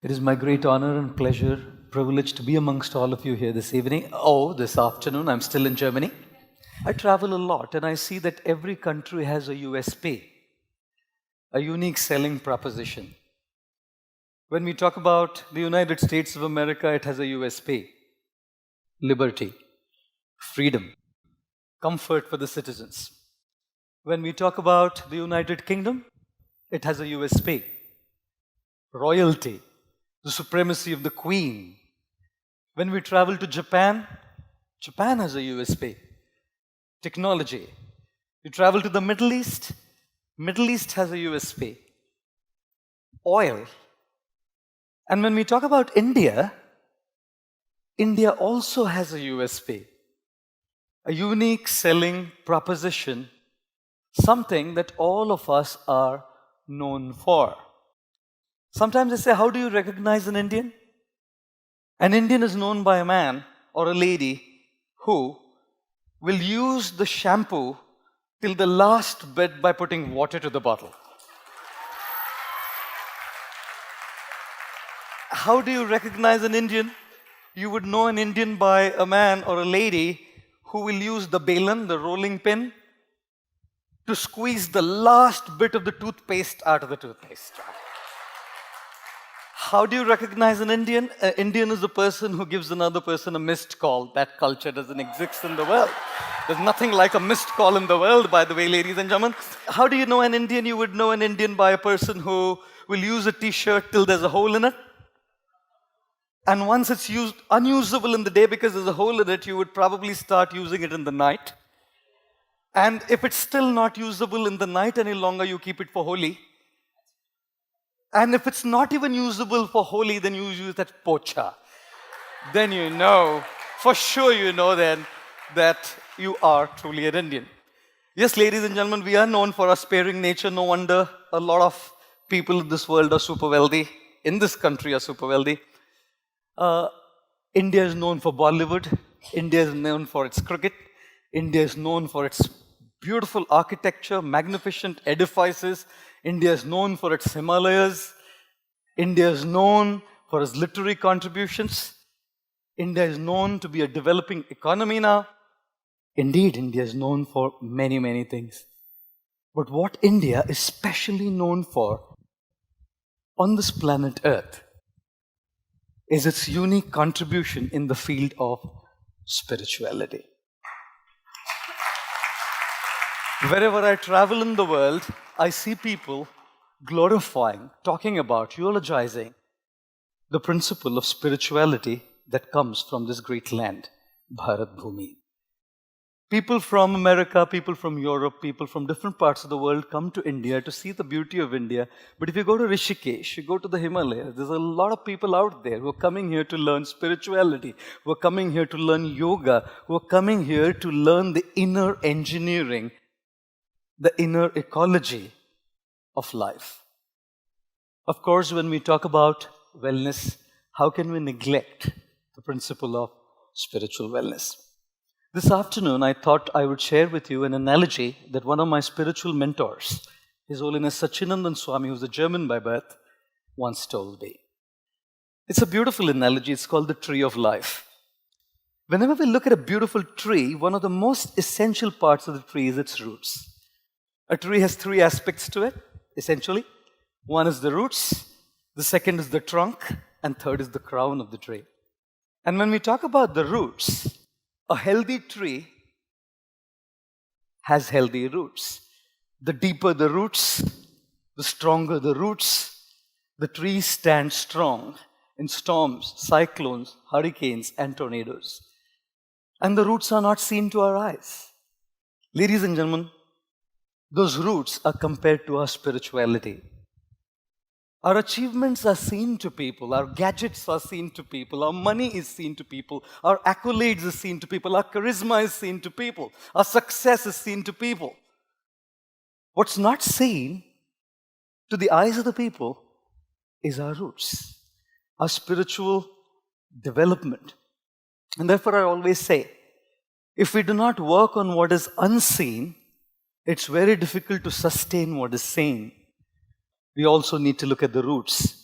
It is my great honor and pleasure, privilege to be amongst all of you here this evening. This afternoon. I'm still in Germany. I travel a lot and I see that every country has a USP, a unique selling proposition. When we talk about the United States of America, it has a USP: liberty, freedom, comfort for the citizens. When we talk about the United Kingdom, it has a USP: royalty, the supremacy of the Queen. When we travel to Japan, Japan has a USP: technology. You travel to the Middle East has a USP: oil. And when we talk about India, India also has a USP, a unique selling proposition, something that all of us are known for. Sometimes I say, how do you recognize an Indian? An Indian is known by a man or a lady who will use the shampoo till the last bit by putting water to the bottle. How do you recognize an Indian? You would know an Indian by a man or a lady who will use the balan, the rolling pin, to squeeze the last bit of the toothpaste out of the toothpaste. How do you recognize an Indian? An Indian is a person who gives another person a missed call. That culture doesn't exist in the world. There's nothing like a missed call in the world, by the way, ladies and gentlemen. How do you know an Indian? You would know an Indian by a person who will use a t-shirt till there's a hole in it. And once it's unusable in the day because there's a hole in it, you would probably start using it in the night. And if it's still not usable in the night any longer, you keep it for Holi. And if it's not even usable for Holi, then you use that pocha. Then you know, for sure you know then that you are truly an Indian. Yes, ladies and gentlemen, we are known for our sparing nature. No wonder a lot of people in this world are super wealthy, in this country are super wealthy. India is known for Bollywood. India is known for its cricket. India is known for its beautiful architecture, magnificent edifices. India is known for its Himalayas. India is known for its literary contributions. India is known to be a developing economy now. Indeed, India is known for many, many things. But what India is specially known for on this planet Earth is its unique contribution in the field of spirituality. Wherever I travel in the world, I see people glorifying, talking about, eulogizing the principle of spirituality that comes from this great land, Bharat Bhumi. People from America, people from Europe, people from different parts of the world come to India to see the beauty of India. But if you go to Rishikesh, you go to the Himalayas, there's a lot of people out there who are coming here to learn spirituality, who are coming here to learn yoga, who are coming here to learn the inner engineering, the inner ecology of life. Of course, when we talk about wellness, how can we neglect the principle of spiritual wellness? This afternoon, I thought I would share with you an analogy that one of my spiritual mentors, His Holiness Sachinandan Swami, who's a German by birth, once told me. It's a beautiful analogy. It's called the tree of life. Whenever we look at a beautiful tree, one of the most essential parts of the tree is its roots. A tree has three aspects to it, essentially. One is the roots, the second is the trunk, and third is the crown of the tree. And when we talk about the roots, a healthy tree has healthy roots. The deeper the roots, the stronger the roots, the tree stands strong in storms, cyclones, hurricanes, and tornadoes. And the roots are not seen to our eyes. Ladies and gentlemen, those roots are compared to our spirituality. Our achievements are seen to people, our gadgets are seen to people, our money is seen to people, our accolades are seen to people, our charisma is seen to people, our success is seen to people. What's not seen to the eyes of the people is our roots, our spiritual development. And therefore I always say, if we do not work on what is unseen, it's very difficult to sustain what is seen. We also need to look at the roots.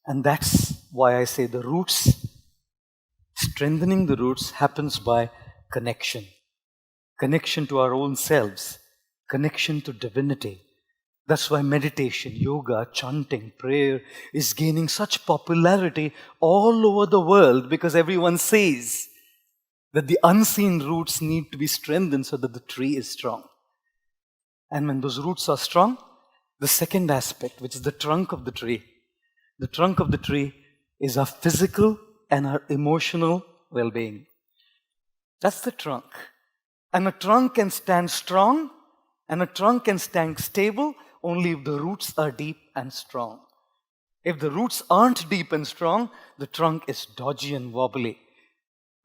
And that's why I say the roots, strengthening the roots happens by connection. Connection to our own selves, connection to divinity. That's why meditation, yoga, chanting, prayer is gaining such popularity all over the world, because everyone says that the unseen roots need to be strengthened so that the tree is strong. And when those roots are strong, the second aspect, which is the trunk of the tree is our physical and our emotional well-being. That's the trunk. And a trunk can stand strong and a trunk can stand stable only if the roots are deep and strong. If the roots aren't deep and strong, the trunk is dodgy and wobbly.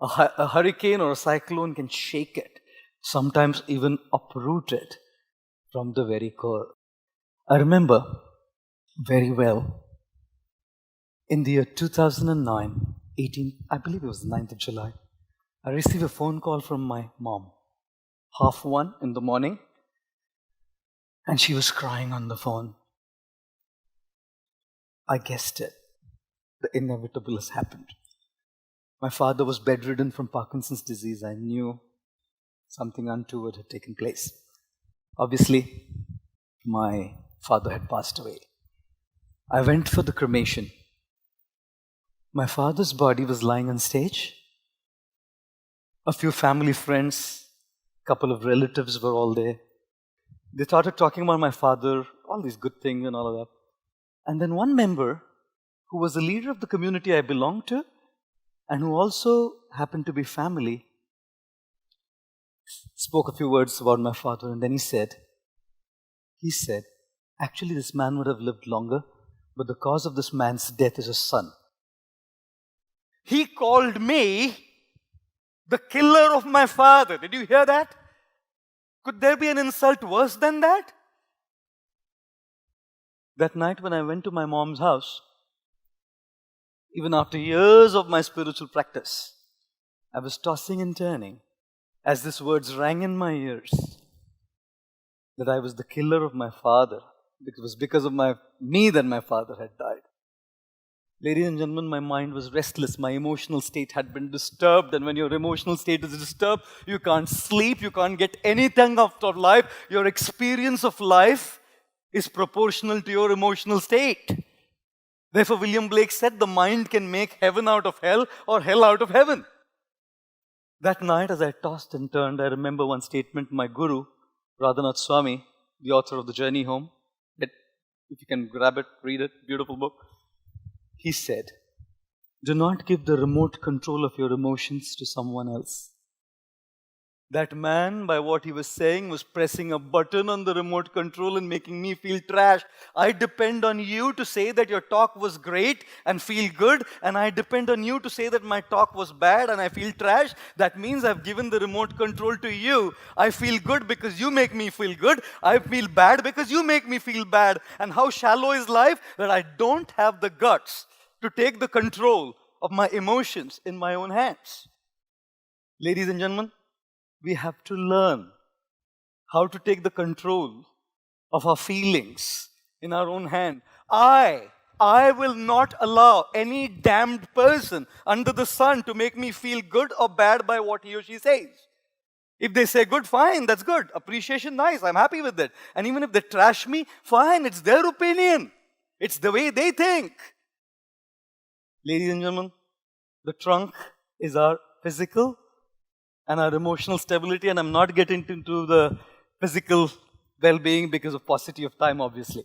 A hurricane or a cyclone can shake it, sometimes even uproot it from the very core. I remember very well, in the year 2009, I believe it was the 9th of July, I received a phone call from my mom, 1:30 in the morning, and she was crying on the phone. I guessed it. The inevitable has happened. My father was bedridden from Parkinson's disease. I knew something untoward had taken place. Obviously, my father had passed away. I went for the cremation. My father's body was lying on stage. A few family friends, a couple of relatives were all there. They started talking about my father, all these good things and all of that. And then one member, who was the leader of the community I belonged to, and who also happened to be family, spoke a few words about my father, and then he said, actually this man would have lived longer, but the cause of this man's death is his son. He called me the killer of my father. Did you hear that? Could there be an insult worse than that? That night when I went to my mom's house, even after years of my spiritual practice, I was tossing and turning as these words rang in my ears, that I was the killer of my father. It was because of me that my father had died. Ladies and gentlemen, my mind was restless. My emotional state had been disturbed. And when your emotional state is disturbed, you can't sleep, you can't get anything out of life. Your experience of life is proportional to your emotional state. Therefore, William Blake said, the mind can make heaven out of hell or hell out of heaven. That night, as I tossed and turned, I remember one statement my guru, Radhanath Swami, the author of The Journey Home, if you can grab it, read it, beautiful book. He said, do not give the remote control of your emotions to someone else. That man, by what he was saying, was pressing a button on the remote control and making me feel trash. I depend on you to say that your talk was great and feel good, and I depend on you to say that my talk was bad and I feel trash. That means I've given the remote control to you. I feel good because you make me feel good. I feel bad because you make me feel bad. And how shallow is life that I don't have the guts to take the control of my emotions in my own hands. Ladies and gentlemen, we have to learn how to take the control of our feelings in our own hand. I will not allow any damned person under the sun to make me feel good or bad by what he or she says. If they say good, fine, that's good. Appreciation, nice, I'm happy with it. And even if they trash me, fine, it's their opinion. It's the way they think. Ladies and gentlemen, the trunk is our physical and our emotional stability, and I'm not getting into the physical well-being because of paucity of time, obviously.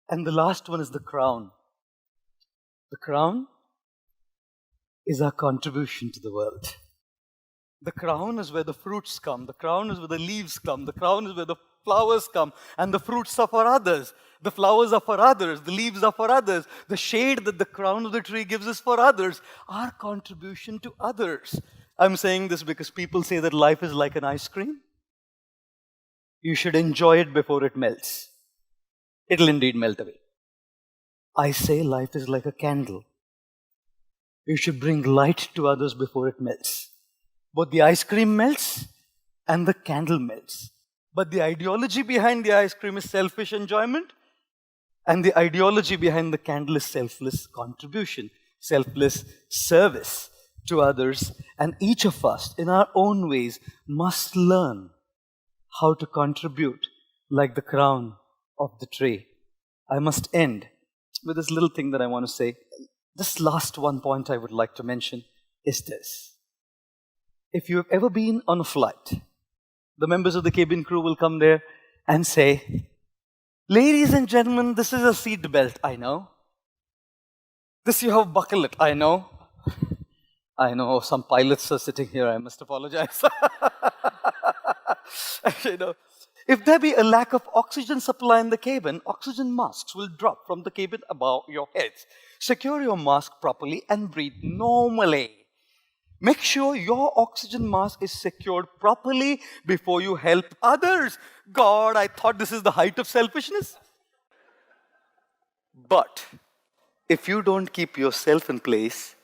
And the last one is the crown. The crown is our contribution to the world. The crown is where the fruits come. The crown is where the leaves come. The crown is where the flowers come. And the fruits are for others. The flowers are for others. The leaves are for others. The shade that the crown of the tree gives is for others. Our contribution to others. I'm saying this because people say that life is like an ice cream. You should enjoy it before it melts. It'll indeed melt away. I say life is like a candle. You should bring light to others before it melts. Both the ice cream melts and the candle melts. But the ideology behind the ice cream is selfish enjoyment, and the ideology behind the candle is selfless contribution. selfless service to others. And each of us, in our own ways, must learn how to contribute like the crown of the tree. I must end with this little thing that I want to say. This last one point I would like to mention is this. If you've ever been on a flight, the members of the cabin crew will come there and say, ladies and gentlemen, this is a seat belt, I know. This you have buckle it, I know. I know some pilots are sitting here, I must apologize. You know, if there be a lack of oxygen supply in the cabin, oxygen masks will drop from the cabin above your heads. Secure your mask properly and breathe normally. Make sure your oxygen mask is secured properly before you help others. God, I thought this is the height of selfishness. But if you don't keep yourself in place,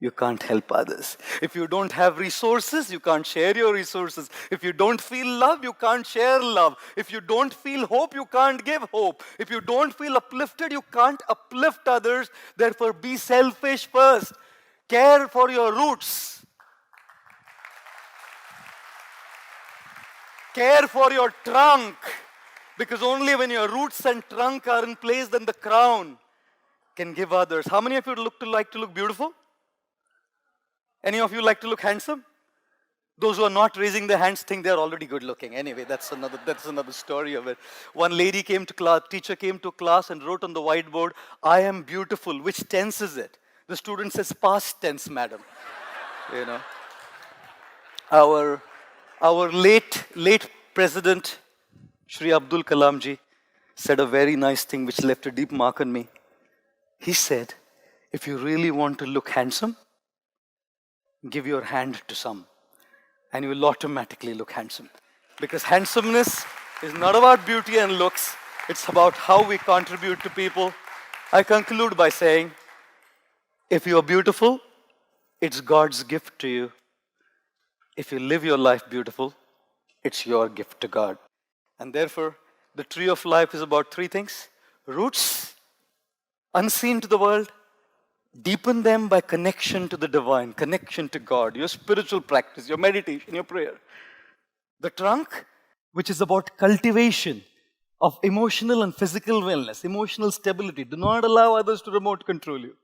you can't help others. If you don't have resources, you can't share your resources. If you don't feel love, you can't share love. If you don't feel hope, you can't give hope. If you don't feel uplifted, you can't uplift others. Therefore, be selfish first. Care for your roots. Care for your trunk. Because only when your roots and trunk are in place, then the crown can give others. How many of you like to look beautiful? Any of you like to look handsome? Those who are not raising their hands think they're already good looking. Anyway, that's another story of it. One lady came to class, teacher came to class and wrote on the whiteboard, I am beautiful. Which tense is it? The student says, past tense, madam. You know. Our late president, Shri Abdul Kalam ji, said a very nice thing which left a deep mark on me. He said, if you really want to look handsome, give your hand to some, and you will automatically look handsome. Because handsomeness is not about beauty and looks, it's about how we contribute to people. I conclude by saying, if you are beautiful, it's God's gift to you. If you live your life beautiful, it's your gift to God. And therefore, the tree of life is about three things. Roots, unseen to the world. Deepen them by connection to the divine, connection to God, your spiritual practice, your meditation, your prayer. The trunk, which is about cultivation of emotional and physical wellness, emotional stability. Do not allow others to remote control you.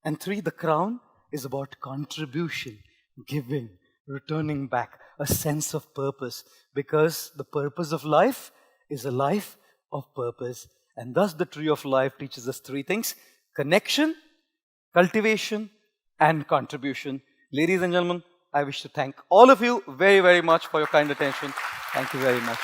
And three, the crown is about contribution, giving, returning back, a sense of purpose. Because the purpose of life is a life of purpose. And thus the tree of life teaches us three things. Connection, cultivation, and contribution. Ladies and gentlemen, I wish to thank all of you very, very much for your kind attention. Thank you very much.